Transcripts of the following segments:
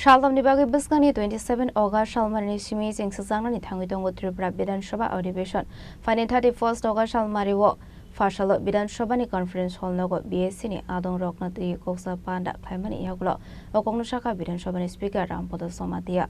Shaltamni bagi biskani 27 August Shalmari simi sing sazangani thangi dongo Tripura Bidan Sabha अधिवेशन Fani 31 August Shalmari wo Fashalo Bidan Sabha ni conference hall nogo BSc ni adong roknati koksa panda khaimani yagulo okongno shaka Bidan Sabha ni speaker Rampodo Somatia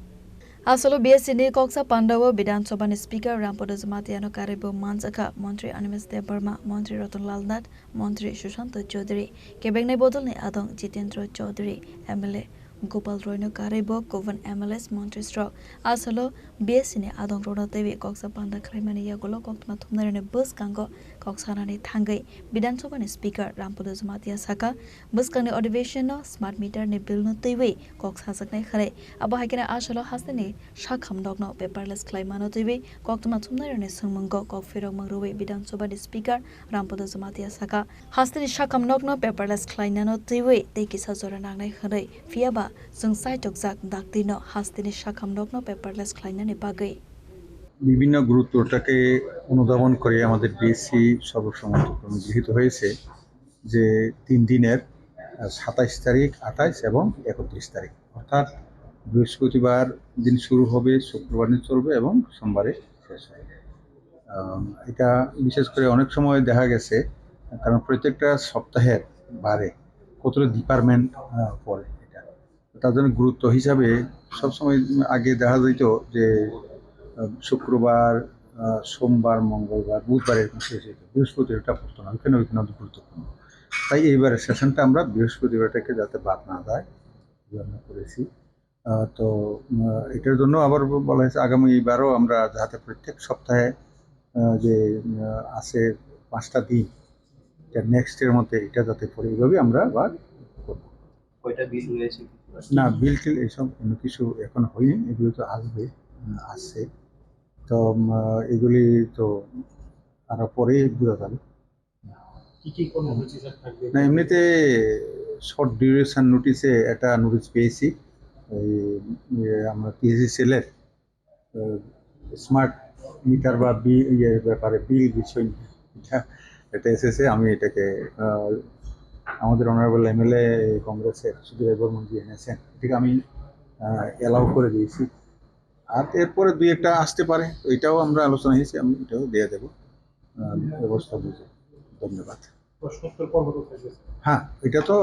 Asolo BSc ni koksa pandawo Bidan Sabha ni speaker Rampodo Somatia no karibo manjaka Montri Animes De Burma Montri Ratanlal Nath Montri Sushant Chaudhary Kebengnai bodol ni adong Jitendra Chaudhary MLA Gopal Roy no karibo Govan MLS Montri Stroke Asolo BSc ni adong Rona Devi koksa panda khaimani yagulo koktma thumnare ne bus kango koksana ni thangai Bidan Sabha ni speaker Rampodo Somatia saka bus kangni अधिवेशन no smart meter ni bill no teiwe koksa saknai khare abo haikena asolo hasni shakham dogno paperless claimano teiwe koktma thumnare ne sungmango kokfirok mangruwe Bidan Sabha ni speaker Rampodo Somatia saka hasni shakham dogno paperless clainano teiwe teki sajora nangnai khare fiaba जों साइटक दाक्तिनो हास्तिनि शाखामदकनो पेपारलेस क्लाइनानि बागै বিভিন্ন গুরুত্বটাকে অনুধাবন করে আমাদের BSc সর্বসম্মতক্রমে গৃহীত হয়েছে যে 3 দিনের 27 তারিখ 28 এবং 31 তারিখ অর্থাৎ বৃহস্পতিবার দিন শুরু হবে শুক্রবার দিন চলবে এবং সোমবারে শেষ হবে এটা বিশেষ করে অনেক সময় দেখা গেছে কারণ প্রত্যেকটা সপ্তাহের বারে কতগুলো ডিপার্টমেন্ট পড়ে তার জন্য গুরুত্ব হিসাবে সবসময় আগে দেখা যেত যে শুক্রবার সোমবার মঙ্গলবার বুধবারের শেষ হতো বৃহস্পতিবারটা পড়তো না ওইখানে গুরুত্বপূর্ণ তাই এইবারের সেশনটা আমরা বৃহস্পতিবারটাকে যাতে বাদ না যায় জন্য করেছি তো এটার জন্য আবার বলা হয়েছে আগামীবারও আমরা যাতে প্রত্যেক সপ্তাহে যে আছে 5টা দিন এটা নেক্সটের মধ্যে এটা যাতে পড়ে এইভাবে আমরা আবার করবো কয়টা বিল হয়েছে না বিল টিল এইসব কোনো কিছু এখন হয়নি এগুলো তো আসছে তো এগুলি তো আরো পরে বোঝা যাবে না এমনিতে শর্ট ডিউরেশন নোটিসে একটা নোটিস পেয়েছি আমরা পিএসসি সেলের স্মার্ট মিটার বা ব্যাপারে বিল বিষয় এটা এসেছে আমি এটাকে আমাদের অনারেবল এমএলএ কংগ্রেসের সুধীর বর্মনজি এনেছেন এটাকে আমি অ্যালাউ করে দিয়েছি আর এরপরে দুই একটা আসতে পারে এটাও আমরা আলোচনা হয়েছি আমি এটাও দিয়ে দেবো ব্যবস্থা বুঝে ধন্যবাদ হ্যাঁ এটা তো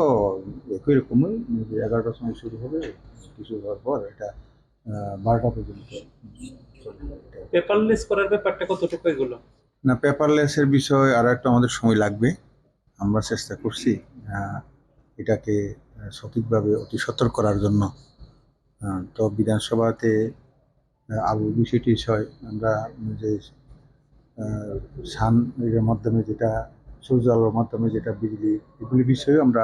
একই রকমই 11টার সময় শুরু হবে কিছু হওয়ার পর এটা 12টা পর্যন্ত পেপারলেস করার ব্যাপারটা কতটুকু এগুলো না পেপারলেসের বিষয় আর একটা আমাদের সময় লাগবে আমরা চেষ্টা করছি এটাকে সঠিকভাবে অতি সতর্ক করার জন্য তো বিধানসভাতে আরও বিষয়টি আমরা যে সানের মাধ্যমে যেটা সূর্য আলোর মাধ্যমে যেটা বিজলি এগুলি বিষয়ে আমরা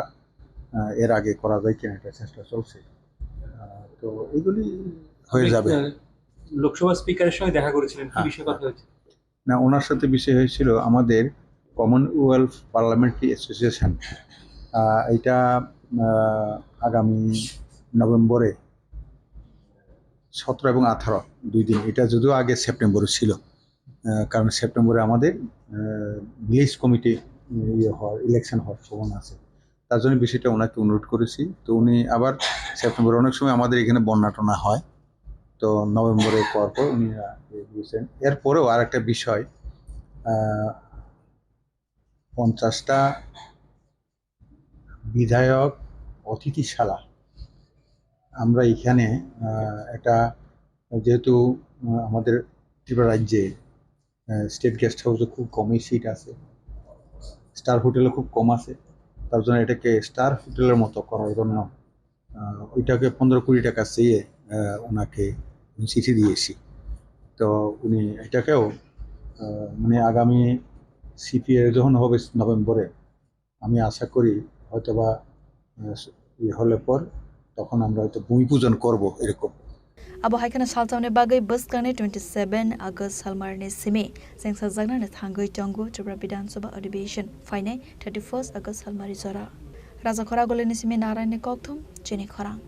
এর আগে করা যায় কিনা এটা চেষ্টা চলছে তো এগুলি হয়ে যাবে লোকসভা স্পিকারের সঙ্গে দেখা করেছিলেন কি বিষয়ে কথা হয়েছে না ওনার সাথে বিষয় হয়েছিল আমাদের কমনওয়েলথ পার্লামেন্টারি অ্যাসোসিয়েশন এটা আগামী নভেম্বরে 17 এবং 18 দুই দিন এটা যদিও আগে সেপ্টেম্বরে ছিল কারণ সেপ্টেম্বরে আমাদের ভিলেজ কমিটি ইলেকশন হওয়ার সম্ভাবনা আছে তার জন্য বিষয়টা ওনাকে অনুরোধ করেছি তো উনি আবার সেপ্টেম্বরে অনেক সময় আমাদের এখানে বন্যা টনা হয় তো নভেম্বরে পর উনি দিয়েছেন এরপরেও আর একটা বিষয় 50টা বিধায়ক অতিথিশালা আমরা এখানে একটা যেহেতু আমাদের ত্রিপুরা রাজ্যে স্টেট গেস্ট হাউসে খুব কমই সিট আছে স্টার হোটেলে খুব কম আছে তার জন্য এটাকে স্টার হোটেলের মতো করার জন্য ওইটাকে 15 কোটি টাকা চেয়ে ওনাকে চিঠি দিয়েছি তো উনি এটাকেও মানে আগামী সিপিএ যখন হবে নভেম্বরে আমি আশা করি হয়তোবা হলে পর তখন আমরা হয়তো ভূমি পূজন করবো এরকম abo haikana saltamne bagai bus kane 27 August salmarne sime sengsa jagna ne thangai tongu Tripura Bidan Sabha अधिवेशन faine 31 August salmari jora raja khora goleni sime narayan ne kokthum chini khorang